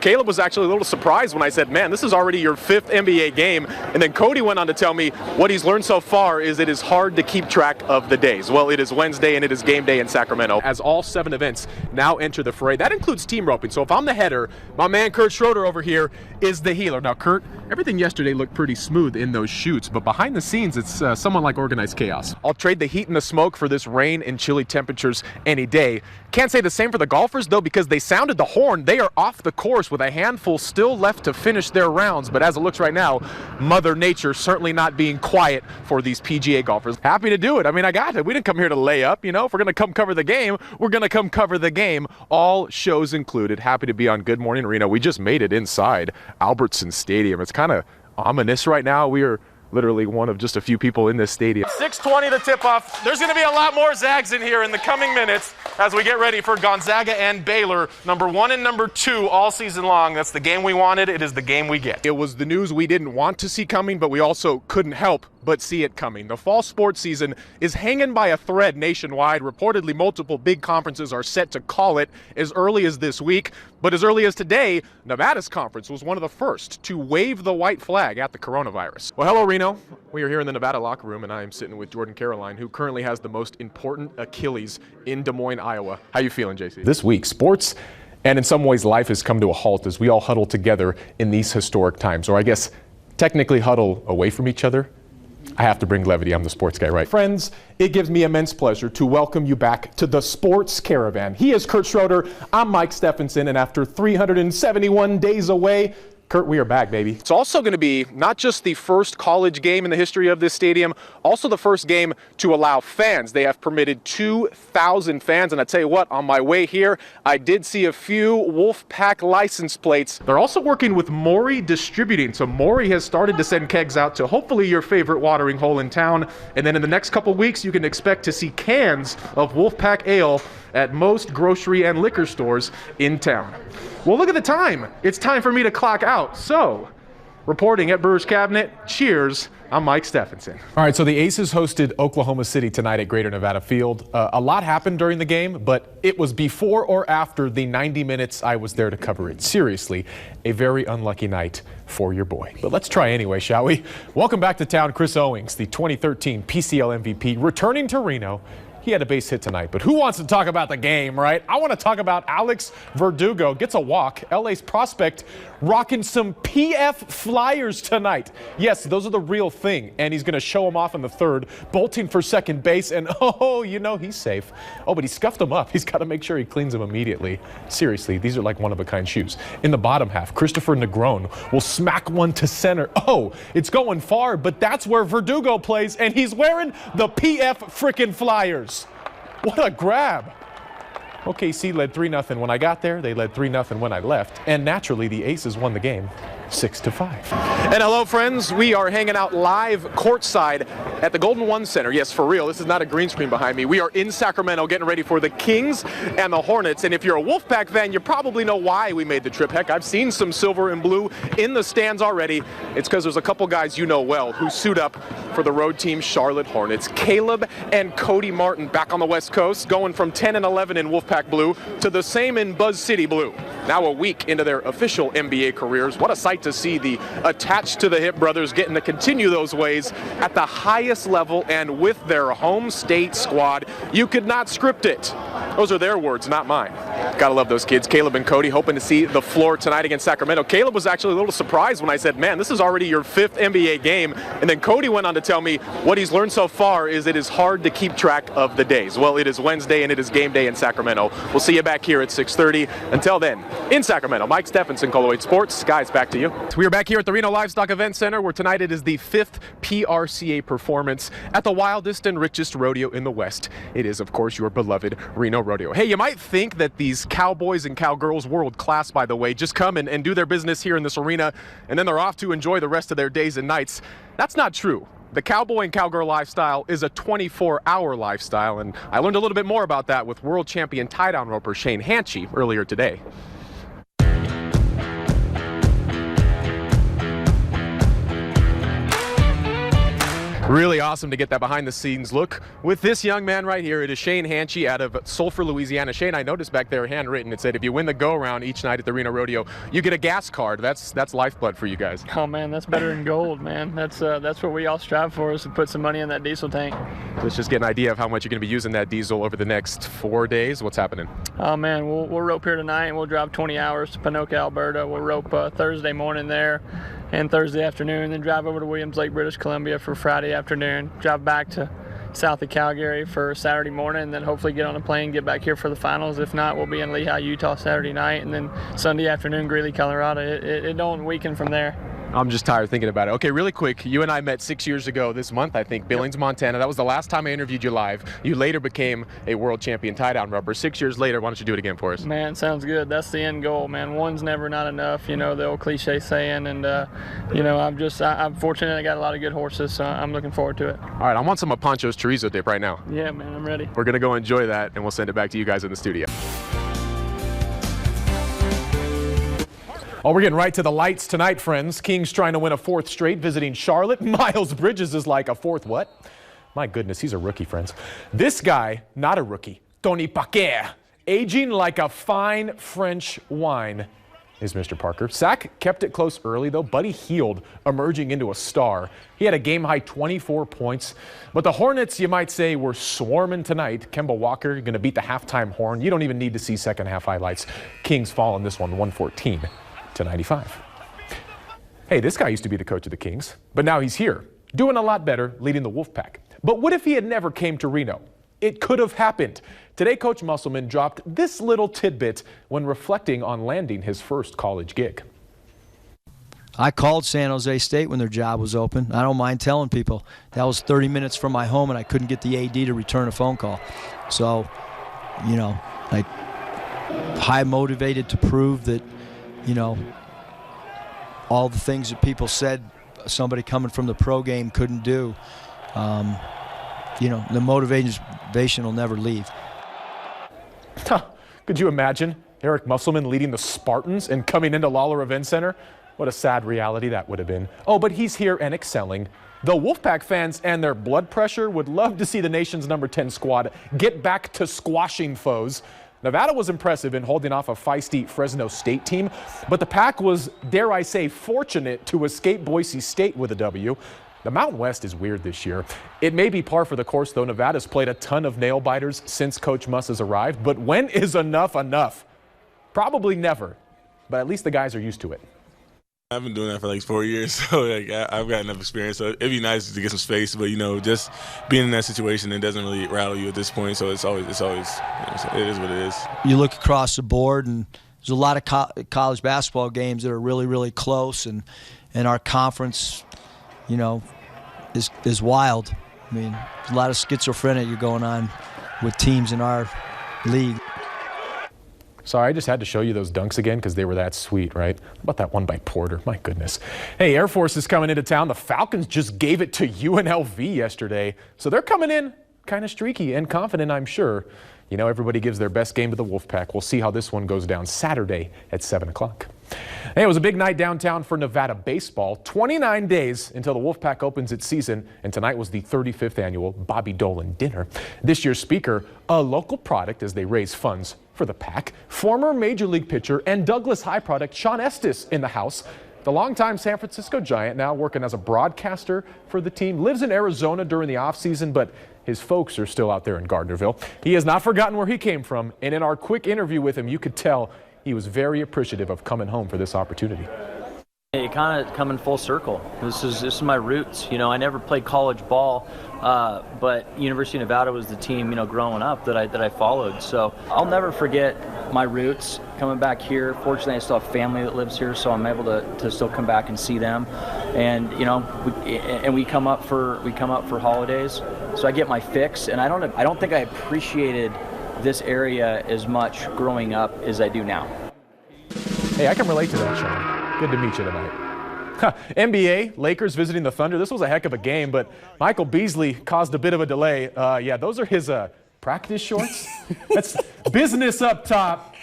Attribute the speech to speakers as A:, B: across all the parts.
A: Caleb was actually a little surprised when I said, man, this is already your 5th NBA game. And then Cody went on to tell me what he's learned so far is it is hard to keep track of the days. Well, it is Wednesday and it is game day in Sacramento, as all 7 events now enter the fray. That includes team roping. So if I'm the header, my man Kurt Schroeder over here is the healer. Now, Kurt, everything yesterday looked pretty smooth in those shoots, but behind the scenes, it's somewhat like organized chaos. I'll trade the heat and the smoke for this rain and chilly temperatures any day. Can't say the same for the golfers, though, because they sounded the horn. They are off the course with a handful still left to finish their rounds. But as it looks right now, Mother Nature certainly not being quiet for these PGA golfers. Happy to do it. I mean, I got it. We didn't come here to lay up. You know, if we're going to come cover the game, we're going to come cover the game. All shows included. Happy to be on Good Morning Reno. We just made it inside Albertson Stadium. It's kind of ominous right now. We are literally one of just a few people in this stadium. 6:20 the tip-off. There's going to be a lot more Zags in here in the coming minutes as we get ready for Gonzaga and Baylor, number 1 and number 2 all season long. That's the game we wanted. It is the game we get. It was the news we didn't want to see coming, but we also couldn't help but see it coming. The fall sports season is hanging by a thread nationwide. Reportedly, multiple big conferences are set to call it as early as this week. But as early as today, Nevada's conference was one of the first to wave the white flag at the coronavirus. Well, hello, Reno. We are here in the Nevada locker room, and I am sitting with Jordan Caroline, who currently has the most important Achilles in Des Moines, Iowa. How you feeling, JC? This week, sports and in some ways life has come to a halt as we all huddle together in these historic times, or I guess technically huddle away from each other. I have to bring levity. I'm the sports guy, right? Friends, it gives me immense pleasure to welcome you back to the Sports Caravan. He is Kurt Schroeder. I'm Mike Stefansson, and after 371 days away, Kurt, we are back, baby. It's also going to be not just the first college game in the history of this stadium, also the first game to allow fans. They have permitted 2,000 fans, and I tell you what, on my way here, I did see a few Wolfpack license plates. They're also working with Maury Distributing, so Maury has started to send kegs out to hopefully your favorite watering hole in town, and then in the next couple weeks, you can expect to see cans of Wolfpack Ale at most grocery and liquor stores in town. Well, look at the time. It's time for me to clock out. So, reporting at Brewers Cabinet, cheers, I'm Mike Stefansson. All right, so the Aces hosted Oklahoma City tonight at Greater Nevada Field. A lot happened during the game, but it was before or after the 90 minutes I was there to cover it. Seriously, a very unlucky night for your boy. But let's try anyway, shall we? Welcome back to town, Chris Owings, the 2013 PCL MVP, returning to Reno. He had a base hit tonight, but who wants to talk about the game, right? I want to talk about Alex Verdugo. Gets a walk. LA's prospect rocking some PF Flyers tonight. Yes, those are the real thing, and he's going to show them off in the third, bolting for second base, and oh, you know he's safe. Oh, but he scuffed them up. He's got to make sure he cleans them immediately. Seriously, these are like one-of-a-kind shoes. In the bottom half, Christopher Negron will smack one to center. Oh, it's going far, but that's where Verdugo plays, and he's wearing the PF frickin' Flyers. What a grab. OKC led 3-0 when I got there. They led 3-0 when I left. And naturally, the Aces won the game 6-5. And hello, friends. We are hanging out live courtside at the Golden One Center. Yes, for real. This is not a green screen behind me. We are in Sacramento getting ready for the Kings and the Hornets. And if you're a Wolfpack fan, you probably know why we made the trip. Heck, I've seen some silver and blue in the stands already. It's because there's a couple guys you know well who suit up for the road team Charlotte Hornets. Caleb and Cody Martin back on the West Coast, going from 10 and 11 in Wolfpack blue to the same in Buzz City blue. Now a week into their official NBA careers. What a sight to see the attached to the hip brothers getting to continue those ways at the highest level and with their home state squad. You could not script it. Those are their words, not mine. Gotta love those kids. Caleb and Cody hoping to see the floor tonight against Sacramento. Caleb was actually a little surprised when I said, man, this is already your 5th NBA game. And then Cody went on to tell me what he's learned so far is it is hard to keep track of the days. Well, it is Wednesday and it is game day in Sacramento. We'll see you back here at 6:30. Until then, in Sacramento, Mike Stefansson, Colloid Sports. Guys, back to you. We are back here at the Reno Livestock Event Center, where tonight it is the 5th PRCA performance at the wildest and richest rodeo in the West. It is, of course, your beloved Reno Rodeo. Hey, you might think that these cowboys and cowgirls, world class, by the way, just come and do their business here in this arena, and then they're off to enjoy the rest of their days and nights. That's not true. The cowboy and cowgirl lifestyle is a 24-hour lifestyle, and I learned a little bit more about that with world champion tie-down roper Shane Hanchey earlier today. Really awesome to get that behind-the-scenes look with this young man right here. It is Shane Hanchy out of Sulphur, Louisiana. Shane, I noticed back there handwritten, it said if you win the go-around each night at the Reno Rodeo, you get a gas card. That's lifeblood for you guys.
B: Oh man, that's better than gold, man. That's what we all strive for, is to put some money in that diesel tank.
A: Let's just get an idea of how much you're going to be using that diesel over the next 4 days. What's happening?
B: Oh man, we'll rope here tonight, and we'll drive 20 hours to Pinoca, Alberta. We'll rope Thursday morning there and Thursday afternoon, then drive over to Williams Lake, British Columbia for Friday afternoon, drive back to south of Calgary for Saturday morning, and then hopefully get on a plane, get back here for the finals. If not, we'll be in Lehigh, Utah Saturday night, and then Sunday afternoon, Greeley, Colorado. It don't weaken from there.
A: I'm just tired thinking about it. Okay, really quick, you and I met 6 years ago this month, I think, Billings, Montana. That was the last time I interviewed you live. You later became a world champion tie-down rubber. 6 years later, why don't you do it again for us?
B: Man, sounds good. That's the end goal, man. One's never not enough, you know, the old cliche saying. And, you know, I'm fortunate I got a lot of good horses, so I'm looking forward to it. All
A: right, I want some of Pancho's chorizo dip right now.
B: Yeah, man, I'm ready.
A: We're going to go enjoy that, and we'll send it back to you guys in the studio. Oh, we're getting right to the lights tonight, friends. Kings trying to win a 4th straight, visiting Charlotte. Miles Bridges is like a 4th what? My goodness, he's a rookie, friends. This guy, not a rookie, Tony Paquet, aging like a fine French wine, is Mr. Parker. Sack kept it close early, though. Buddy Hield emerging into a star. He had a game-high 24 points. But the Hornets, you might say, were swarming tonight. Kemba Walker going to beat the halftime horn. You don't even need to see second-half highlights. Kings fall in this one 114-95. Hey, this guy used to be the coach of the Kings, but now he's here, doing a lot better, leading the Wolfpack. But what if he had never came to Reno? It could have happened. Today, Coach Musselman dropped this little tidbit when reflecting on landing his first college gig.
C: I called San Jose State when their job was open. I don't mind telling people. That was 30 minutes from my home, and I couldn't get the AD to return a phone call. So, you know, like, high motivated to prove that, you know, all the things that people said somebody coming from the pro game couldn't do. You know, the motivation will never leave.
A: Could you imagine Eric Musselman leading the Spartans and coming into Lawler Event Center? What a sad reality that would have been. Oh, but he's here and excelling. The Wolfpack fans and their blood pressure would love to see the nation's number 10 squad get back to squashing foes. Nevada was impressive in holding off a feisty Fresno State team, but the Pack was, dare I say, fortunate to escape Boise State with a W. The Mountain West is weird this year. It may be par for the course, though. Nevada's played a ton of nail-biters since Coach Muss has arrived, but when is enough enough? Probably never, but at least the guys are used to it.
D: I've been doing that for like 4 years, so like I've got enough experience. So it'd be nice to get some space, but you know, just being in that situation, it doesn't really rattle you at this point. So it's always, you know, it is what it is.
C: You look across the board, and there's a lot of college basketball games that are really, really close, and our conference, you know, is wild. I mean, there's a lot of schizophrenia going on with teams in our league.
A: Sorry, I just had to show you those dunks again because they were that sweet, right? How about that one by Porter? My goodness. Hey, Air Force is coming into town. The Falcons just gave it to UNLV yesterday. So they're coming in kind of streaky and confident, I'm sure. You know, everybody gives their best game to the Wolfpack. We'll see how this one goes down Saturday at 7 o'clock. Hey, it was a big night downtown for Nevada baseball. 29 days until the Wolfpack opens its season, and tonight was the 35th annual Bobby Dolan Dinner. This year's speaker, a local product as they raise funds for the Pack. Former Major League pitcher and Douglas High product Sean Estes in the house. The longtime San Francisco Giant, now working as a broadcaster for the team, lives in Arizona during the offseason, but his folks are still out there in Gardnerville. He has not forgotten where he came from, and in our quick interview with him, you could tell he was very appreciative of coming home for this opportunity.
E: You kind of come in full circle. This is my roots. You know, I never played college ball, but University of Nevada was the team, you know, growing up that I followed. So I'll never forget my roots coming back here. Fortunately, I still have family that lives here, so I'm able to still come back and see them. And you know, we come up for holidays, so I get my fix. And I don't think I appreciated this area as much growing up as I do now.
A: Hey, I can relate to that, Sean. Good to meet you tonight. NBA, Lakers visiting the Thunder. This was a heck of a game, but Michael Beasley caused a bit of a delay. Yeah, those are his practice shorts. That's business up top,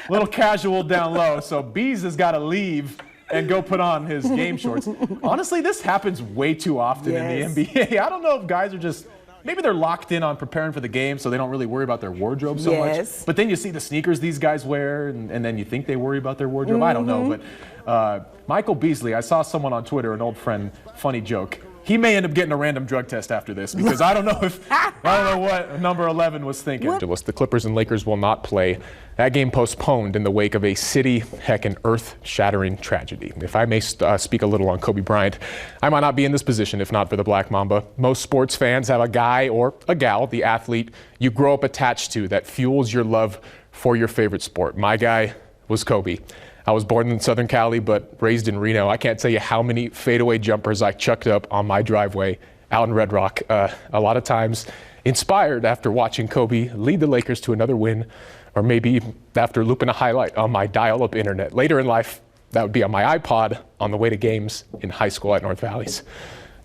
A: little casual down low. So Bees has got to leave and go put on his game shorts. Honestly, this happens way too often in the NBA. I don't know if guys are just, maybe they're locked in on preparing for the game, so they don't really worry about their wardrobe so much. But then you see the sneakers these guys wear, and then you think they worry about their wardrobe. I don't know, but Michael Beasley, I saw someone on Twitter, an old friend, funny joke. He may end up getting a random drug test after this because I don't know what number 11 was thinking. The Clippers and Lakers will not play. That game postponed in the wake of a city, heck, an earth-shattering tragedy. If I may speak a little on Kobe Bryant, I might not be in this position if not for the Black Mamba. Most sports fans have a guy or a gal, the athlete you grow up attached to that fuels your love for your favorite sport. My guy was Kobe. I was born in Southern Cali, but raised in Reno. I can't tell you how many fadeaway jumpers I chucked up on my driveway out in Red Rock. A lot of times inspired after watching Kobe lead the Lakers to another win, or maybe after looping a highlight on my dial-up internet. Later in life, that would be on my iPod on the way to games in high school at North Valleys.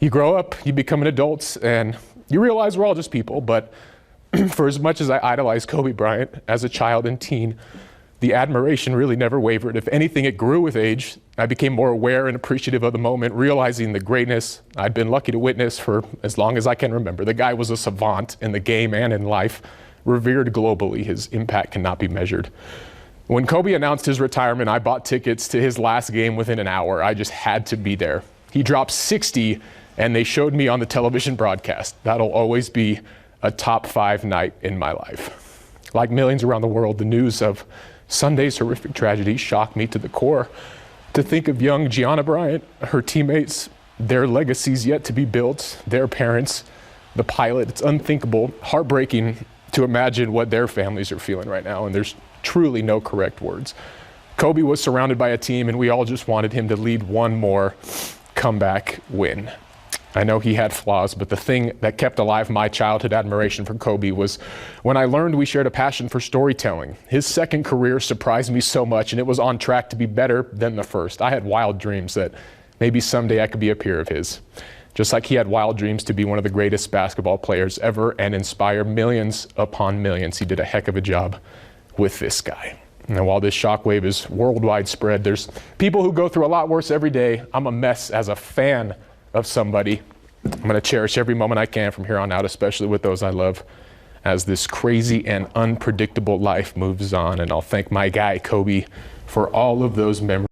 A: You grow up, you become an adult, and you realize we're all just people, but for as much as I idolized Kobe Bryant as a child and teen, the admiration really never wavered. If anything, it grew with age. I became more aware and appreciative of the moment, realizing the greatness I'd been lucky to witness for as long as I can remember. The guy was a savant in the game and in life, revered globally. His impact cannot be measured. When Kobe announced his retirement, I bought tickets to his last game within an hour. I just had to be there. He dropped 60, and they showed me on the television broadcast. That'll always be a top 5 night in my life. Like millions around the world, the news of Sunday's horrific tragedy shocked me to the core. To think of young Gianna Bryant, her teammates, their legacies yet to be built, their parents, the pilot, it's unthinkable, heartbreaking to imagine what their families are feeling right now, and there's truly no correct words. Kobe was surrounded by a team, and we all just wanted him to lead one more comeback win. I know he had flaws, but the thing that kept alive my childhood admiration for Kobe was when I learned we shared a passion for storytelling. His second career surprised me so much, and it was on track to be better than the first. I had wild dreams that maybe someday I could be a peer of his. Just like he had wild dreams to be one of the greatest basketball players ever and inspire millions upon millions. He did a heck of a job with this guy. And while this shockwave is worldwide spread, there's people who go through a lot worse every day. I'm a mess as a fan of somebody. I'm going to cherish every moment I can from here on out, especially with those I love, as this crazy and unpredictable life moves on. And I'll thank my guy, Kobe, for all of those memories.